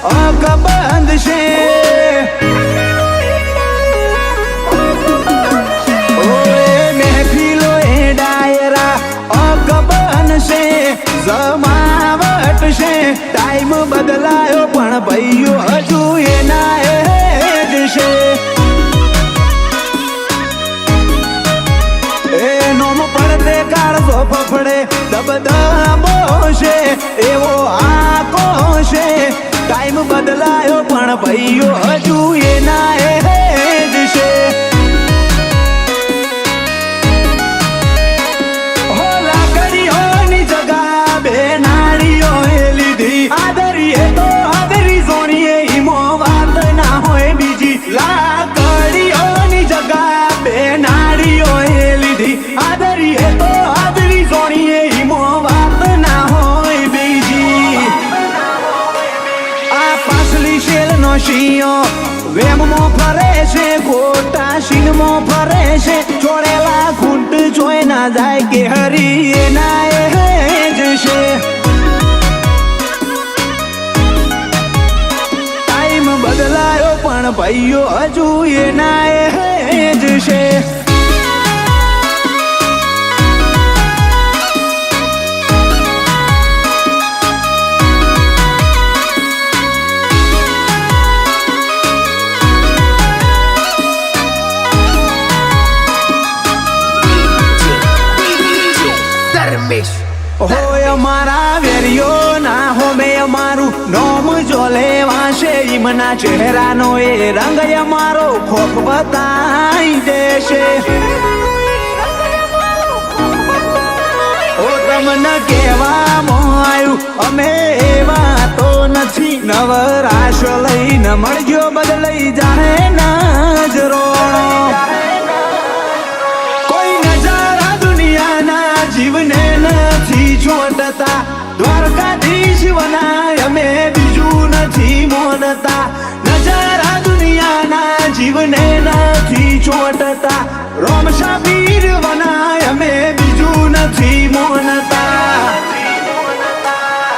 અકબંધ છે મહેફિલો એ ડાયરા અકબંધ છે જમાવટ છે ટાઈમ બદલાયો પણ ભાઈઓ હજુ એના એ જ છે નોમ પડતે કાળજો ફફડે દબદબો છે એવો આકો છે ટાઈમ બદલાયો પણ ભાઈઓ હજુ એના એ જ છે હો લાકડીઓની જગા બે નાળીઓએ લીધી આદરીએ તો આદરી જોણીએ ઈમો વાત ના હોય બીજી લાકડીઓની જગા બે નાળીઓએ લીધી આદરીએ તો આદરી જોણીએ ઈમો વાત ના હોય બીજી આ પાછલી શેલનો શિયો વેમમાં ફરે છે ખોટા શીનમાં ફરે છે ચોળેલા ખૂંટ જોઈ ના જાય કે હરી એના એ જ છે ટાઈમ બદલાયો પણ ભાઈઓ હજુ એના એ જ છે હોય અમારા વેરીઓ ના હોમે અમારું નોમ જો લેવાશે ઈમના ચહેરાનો એ રંગ અમારો ખોફ બતાઈ દેશે ઓ તમને કહેવામાં આવ્યું અમે એવા તો નથી નવરાશ લઈને મળજો બદલાઈ જાય નજરો જીવને નથી છોડતા દ્વારકાધીશ વનાય અમે બીજું નથી મોનતા નજારા દુનિયાના જીવને નથી છોડતા રોમ શાબીર વનાય અમે બીજું નથી મોનતા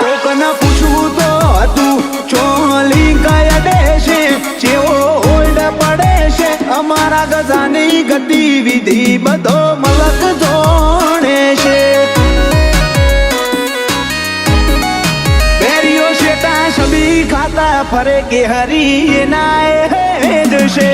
કોકને પૂછવું તો હતું ચોલી કયા દેશે જેવો ઓલ્ડ પડે છે અમારા ગજાની ગતિવિધિ બધો મલક જોડે છે બેરીઓ શેટા છબી ખાતા ફરે કે હરી એના એ જ છે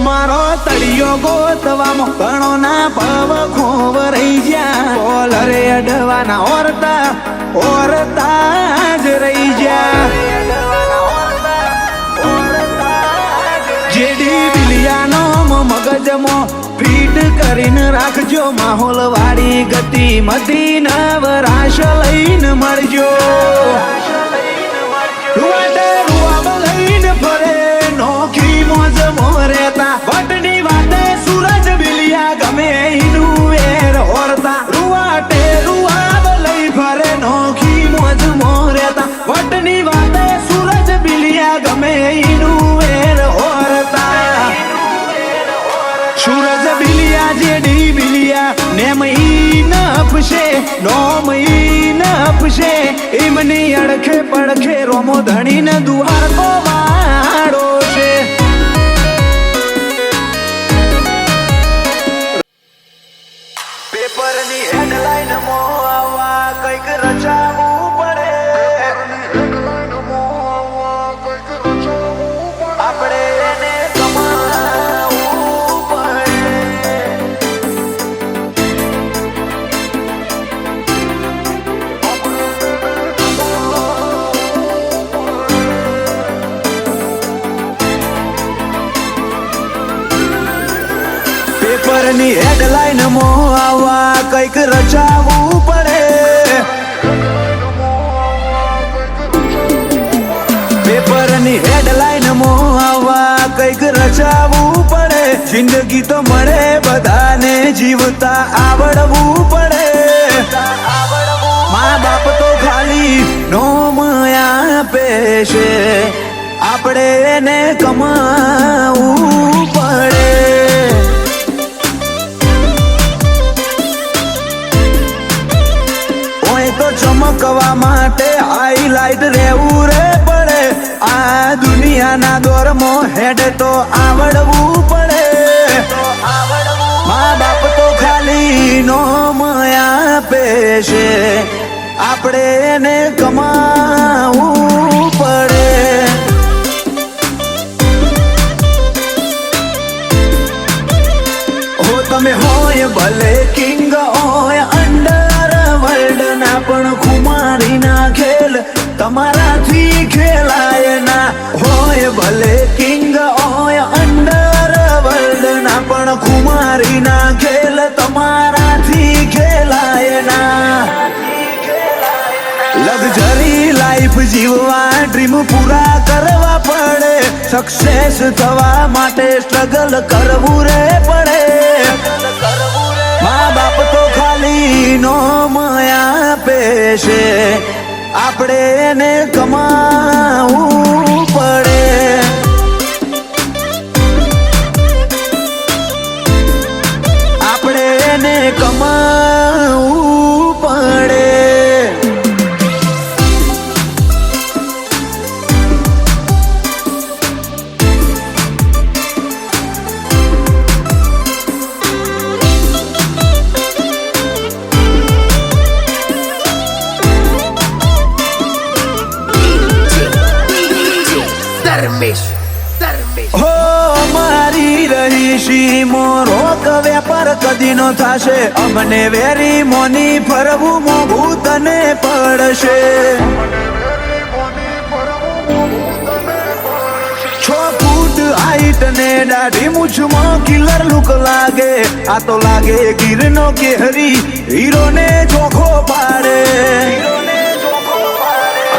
મારો તળિયો ગોતવામાં ઘણો ના પવ ખોવ રહી ગયા કોલરે અડવાના ઓરતા જ રહી ગયા જેડી બિલિયાનો મગજમો ફીટ કરીને રાખજો માહોલ વાળી ગતિ મધી નવરાશ લઈને મળજો લઈને ફરે નોખી મોજ મોરેતા વટની વાતે સૂરજ બિલિયા ગમે ઈનું વેર ઓરતા રૂવાટે રૂવાબ લઈ ફરે નોખી મોજ મોરેતા વટની વાતે સૂરજ બિલિયા ગમે ઈનું વેર ઓરતા સૂરજ બિલિયા જેડી બિલિયા નેમ ઈ નફશે નોમ ઈ નફશે એમની અડખે પડખે રોમો ધણીને દુહાર કો વાળો છે પેપરની હેડલાઈન મો આવા કંઈક રચાવવું પડે આપણે એને કમાવું પડે પેપરની હેડલાઈન મો આવા કંઈક રચાવવું પડે પેપરની હેડલાઈન મો આવા કંઈક રચાવવું પડે જિંદગી તો મળે બધાને જીવતા આવડવું પડે છે, આપણે એને કમાવું પડે. ઓય તો ચમકવા માટે હાઈલાઈટ રહેવું રે પડે. આ દુનિયાના દોરમાં હેડ તો આવડવું પડે. મા બાપ તો ખાલી નોમ આપે છે, આપણે એને કમાવું પડે. હો તમે હોય ભલે કિંગ હોય અંડર વર્લ્ડ ના, પણ ખુમારી ના ખેલ તમારાથી ખેલાય ના. હોય ભલે કિંગ હોય અંડર વર્લ્ડ ના, પણ ખુમારી ના ખેલ તમારાથી ખેલાય ના. લક્ઝરી લાઈફ જીવવા ડ્રીમ પૂરા કરવા પડે. સક્સેસ થવા માટે સ્ટ્રગલ કરવું રે પડે. મા બાપ તો ખાલી નોમ આપે છે, આપણે એને કમાવું પડે. આપણે એને કમાવું પડે. હો મારી રહીશી મોરોક વેપાર કદી નો થાશે. અમને વેરી મોની ફરવું મોંઘું તને પડશે. 6 ફૂટ હાઈટ ને દાઢી મૂછમાં કિલર લુક લાગે. આ તો લાગે ગીરનો કેહરી, હીરો ને ચોખ્ખો પાડે.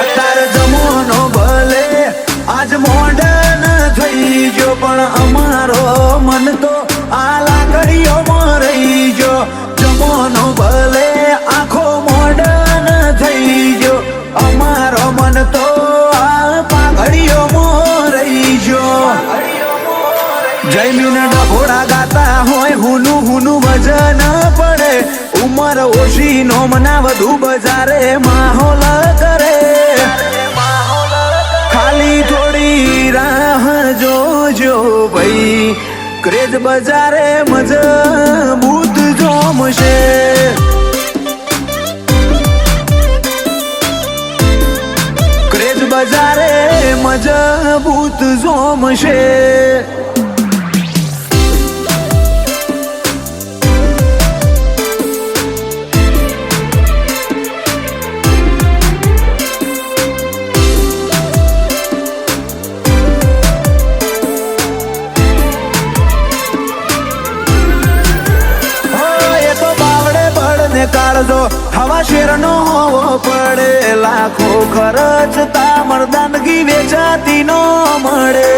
અત્યારે જમોનો ભલે આજ મોડર્ન થઈ ગયો, પણ અમારો મન તો આ લાકડીઓમાં રહી ગયો. જમોનો ભલે આખો મોડર્ન થઈ ગયો, અમારો મન તો આ પાઘડીઓમાં રહી ગયો. જયમીન ડભોડા ગાતા હોય હુનું હુનું વજન પડે. ઉમર ઓછી નોમના વધુ બજારે માહોલ કરે. ખાલી થોડી રાહ જોજો ભાઈ, ક્રેઝ બજારે મજબૂત જોમશે. ક્રેઝ બજારે મજબૂત જોમશે. કાળજો હવા શેરનો હોવો પડે. લાખો ખર્ચતા મર્દાનગી વેચાતી નો મળે.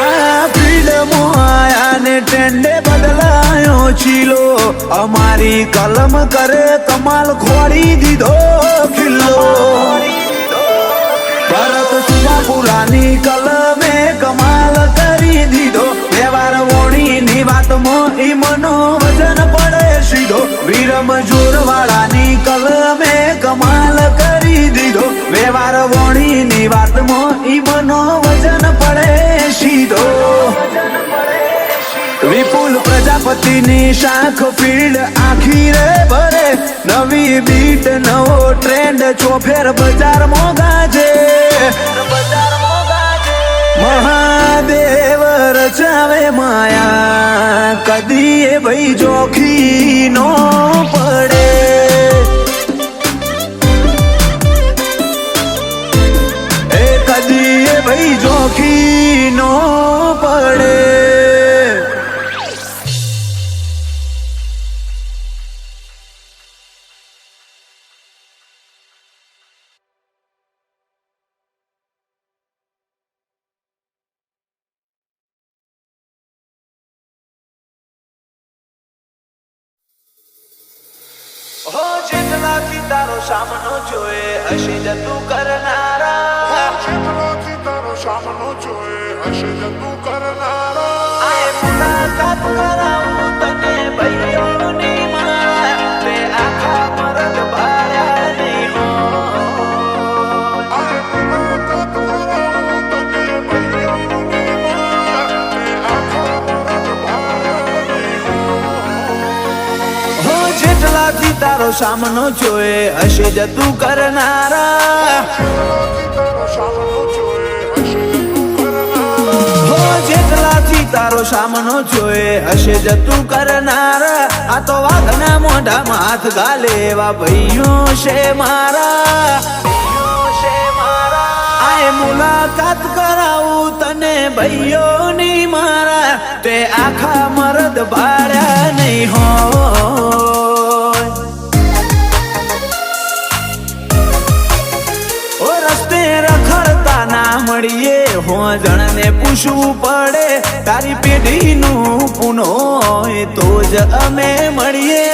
આ ફિલ્ડમાં આયા ને ટ્રેન્ડે બદલાયો ચીલો. અમારી કલમ કરે કમાલ, ખોડી દીધો ખિલ્લો. ભરત સુવાપુરાની કલમે કમાલ કરી દીધો. વ્યવહાર વોણીની વાતમાં ઈ મનો વજન પડે સીધો. વીરમ જોરવાળાની કલમે કમાલ કરી દીધો. વ્યવહાર વોણીની વાતમાં ઈ મનો વજન પડે સીધો. વિપુલ પ્રજાપતિની શાખ ફિલ્ડ આખી રે ભરે. નવી બીટ નવો ટ્રેન્ડ ચોફેર બજારમાં ગાજે. મહાદેવ રચાવે માયા, કદી એ ભાઈ જોખી નો પડે. એ કદી એ ભાઈ જોખી નો પડે. हो जितना જેટલાથી તારો સામનો જોએ હશે જતું કરનારા જેટલાથી તારો સામનો જોએ હશે જતું કરનારા આય મુલાકાત કરાવું તને ભાઈઓની મારા તે આખા મરદ ભાળ્યા નહીં હોય આય મુલાકાત કરાવું તને ભાઈઓની મારા તે આખા મરદ ભાળ્યા નહીં હો જેટલાથી તારો સામનો જોએ હશે જતું કરનારા જેટલાથી તારો સામનો જોએ હશે જતું કરનારા હો જેટલાથી તારો સામનો જોએ હશે જતું કરનારા આ તો વાઘના મોઢામાં હાથ ગાલે એવા ભાઈઓ છે મારા આય મુલાકાત કરાવું તને ભાઈઓની મારા તે આખા મરદ ભાળ્યા નહીં હોય ઓ રસ્તે રખડતા ના મળીએ હો જણને પૂછવું પડે તારી પેઢીનું પૂન હોય તો જ અમે મળીએ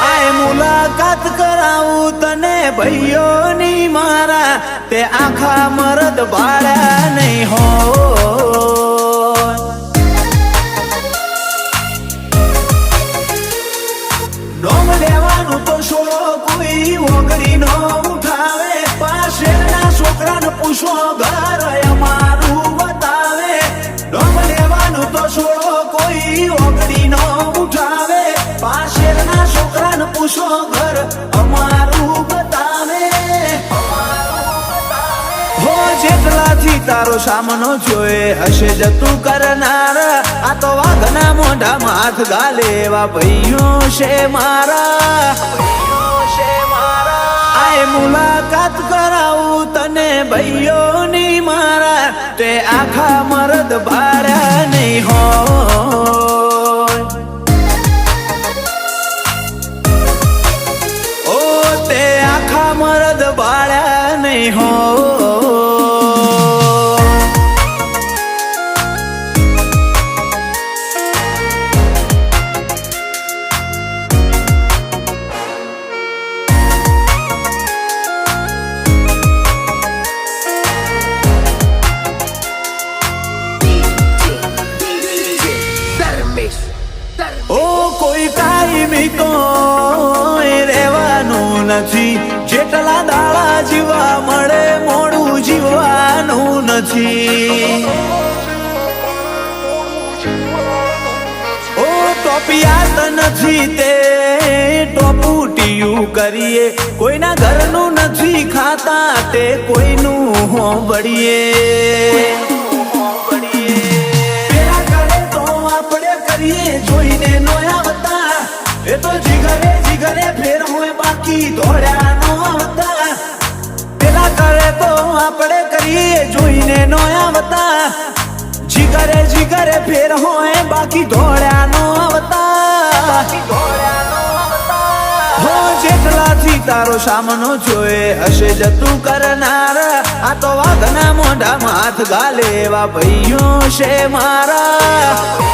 આય મુલાકાત કરાવું તને ભાઈઓની મારા તે આખા મરદ ભાળ્યા નહીં હોય નોમ લેવાનું તો છોડો કોઈ ઓગળી નો ઉઠાવે પાછળના છોકરાને પૂછો ઘર અમારું બતાવે નોમ લેવાનું તો છોડો કોઈ ઓગળી નો ઉઠાવે પાછળના છોકરાને પૂછો ઘર અમારું બતાવે હો જેટલાથી તારો સામનો જોએ હશે જતું કરનારા આ તો વાઘના મોઢામાં હાથ ગાલે એવા ભાઈઓ છે મારા આય મુલાકાત કરાવું તને ભાઈઓની મારા તે આખા મરદ ભાળ્યા નહીં હોય ઓ તે આખા મરદ ભાળ્યા નહીં હોય ઓ કોઈ કાયમી તો રહેવાનું નથી જેટલા દાડા જીવા મળે મોડું જીવવાનું નથી ઓ ટોપિયાત નથી તે ટોપુટિયું કરીએ કોઈના ઘરનું નથી ખાતા તે કોઈનું હોંભળીએ જોઈને નો આવતા એ તો જીગરે ફેર હોય બાકી દોડ્યા નો આવતા પેલા કરે તો આપણે કરીએ જોઈને નો આવતા જીગરે ફેર હોય બાકી દોડ્યા નો આવતા હો જેટલાથી તારો સામનો જોએ હશે જતું કરનારા આ તો વાઘના મોઢામાં હાથ ગાલે એવા ભાઈઓ છે મારા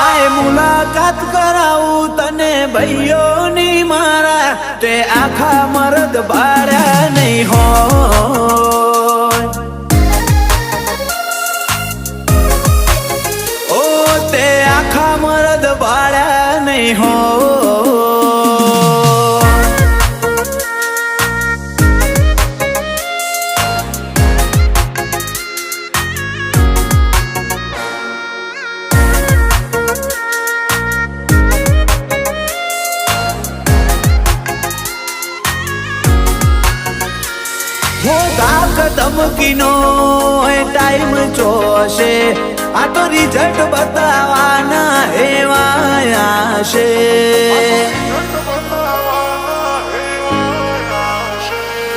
આય મુલાકાત કરાવું તને ભાઈઓની મારા તે આખા મરદ ભાળ્યા નહીં હોય ઓ તે આખા મરદ ભાળ્યા નહીં હોય ધમકીનો ટાઈમ જોશે આ તો રિઝલ્ટ બતાવવાના એવા છે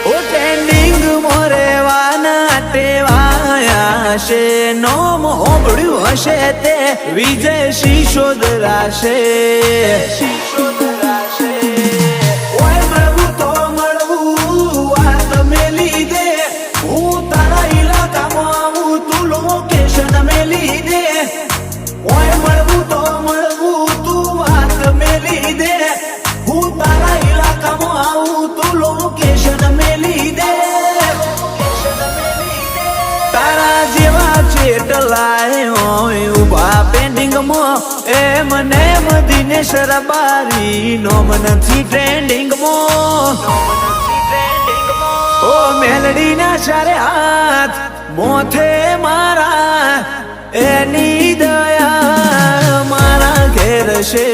ઓ ટ્રેન્ડિંગ મોરેવાના ટેવાયા છે નોમ હોંભળ્યું હશે તે વિજય શિશોદરાશે ઓય મળવું તો મળવું વાત મેલી દે હું તારા ઇલાકામાં આવું તું લોકેશન મેલી દે ઓય મળવું તો મળવું તું વાત મેલી ચેટલાય હોય ઉભા પેન્ડિંગમાં એ મને દિનેશ રબારી નોમ નથી ટ્રેન્ડિંગમાં ઓ મેલડીના ચારે હાથ મોથે મારા એની દયા મારા ઘેર છે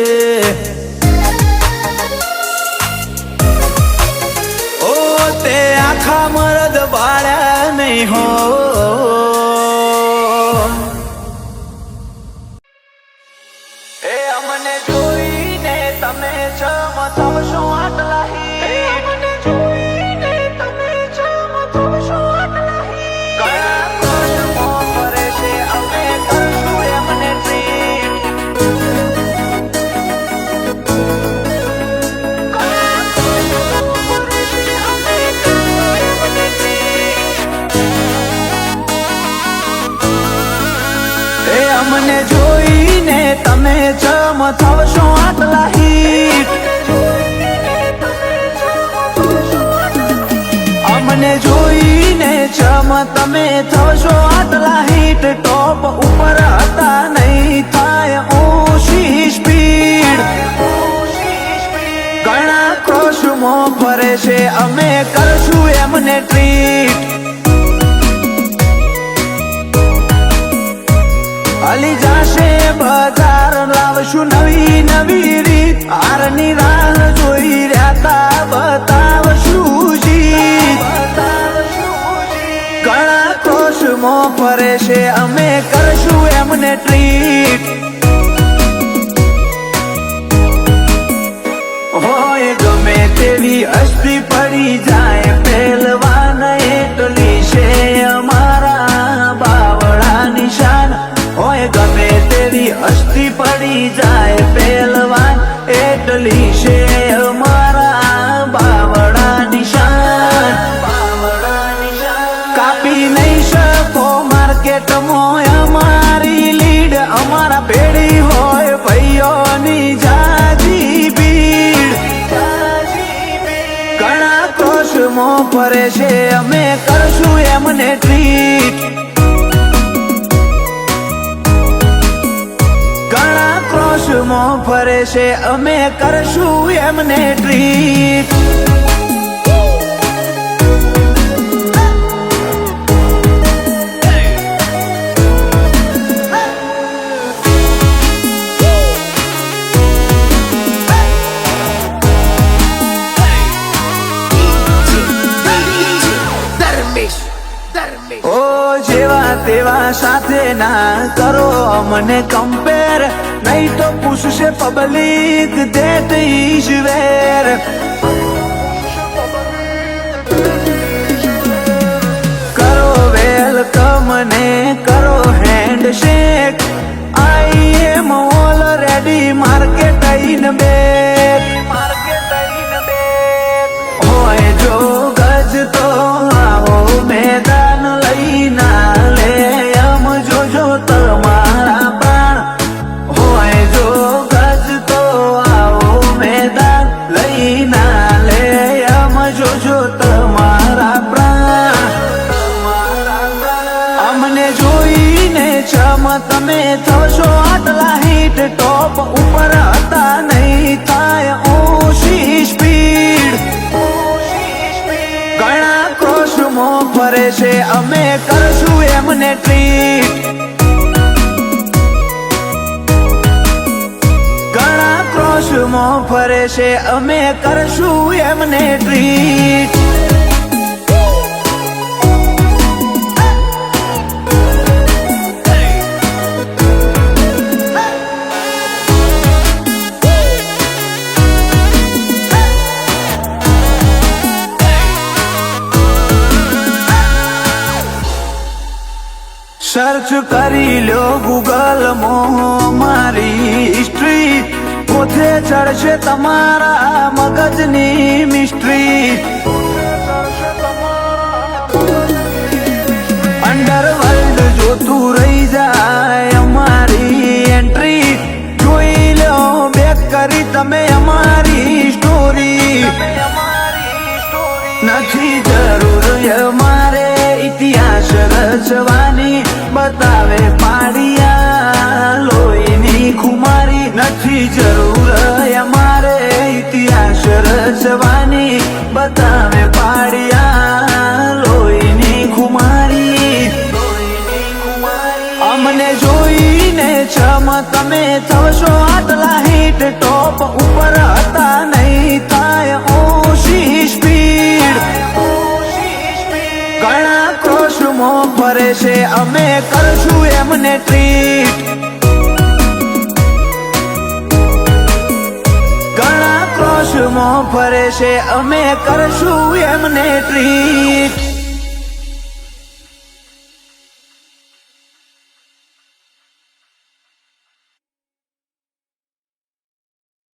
ઓ તે આખા મરદ બાળ્યા નહીં હો એ અમને જોઈને તમે ચમકાવશો આટલા અમને જોઈને તમે ચમકાવશો આટલા કયા કોષમો ફરે છે અમે કરશું એમને ટ્રીટ કયા કોષમો ફરે છે અમે કરશું એમને ટ્રીટ એ અમને જોઈને તમે ચમકાવશો આટલા હિટ અમને જોઈને તમે થશો આટલા હિટ ટોપ ઉપર હતા નહીં થાય ઓછી સ્પીડ ઘણા ક્રોશમાં ફરે છે અમે કરશું એમને ટ્રીટ હલી જાશે બજાર લાવશું નવી નવી રીત હારની રાહ જોઈ રહ્યા બતાવશું જીત ઘણા ક્રોશમાં ફરે છે અમે કરશું એમને ટ્રીટ હોય ગમે તેવી હસ્તી પડી જાય પહેલવાન એટલી છે અમારા બાવળા નિશાન હોય ગમે તેવી હસ્તી પડી જાય પહેલવાન એટલી છે અમારા બાવળા નિશાન કાપી નહીં શકો માર્કેટમાં અમારી લીડ અમારા પેઢી હોય ભાઈઓની જાજી ભીડ ઘણા ક્રોશમાં ફરે છે અમે કરશું એમને ટ્રીટ ક્રોશમાં ફરે છે અમે કરશું એમને ટ્રીટ ઓ જેવા તેવા સાથે ના કરો મને કમ્પેર નહીં તો પૂછશે પબ્લિક દેટ ઇઝ વેર કરો વેલકમ ને કરો handshake I am already market in back હોય જો ગજ તો આવો મેદાન લઈના લે એમ જોજો તમારા પ્રાણ હોય જો ગજ તો આવો મેદાન લઈના લે એમ જોજો તમારા પ્રાણ અમને જોઈને તમે થશો આટલા હિટ ટોપ ઉપર હતા નહીં થાય ઓછી સ્પીડ ઘણા ક્રોશમાં ફરે છે અમે કરશું એમને ટ્રીટ ઘણા ક્રોશમાં ફરે છે અમે કરશું એમને ટ્રીટ સર્ચ કરી લો ગૂગલમાં મારી હિસ્ટ્રી પોતે ચડશે તમારા મગજની મિસ્ટ્રી અંડરવર્લ્ડ જોતું રહી જાય અમારી એન્ટ્રી જોઈ લો બેક કરી તમે અમારી સ્ટોરી નથી જરૂર અમારે ઇતિહાસ રચવાની બતાવે પાડિયા લોહીની ખુમારી નથી જરૂર અમારે ઇતિહાસ રચવાની બતાવે પાડિયા લોહીની ખુમારી અમને જોઈને છમ તમે થશો આટલા હિટ ટોપ ઉપર હતા નહીં થાય ઓછી સ્પીડ ઘણા ક્રોશમાં ફરે છે અમે કરશું એમને ટ્રીટ ઘણા ક્રોશમાં ફરે છે અમે કરશું એમને ટ્રીટ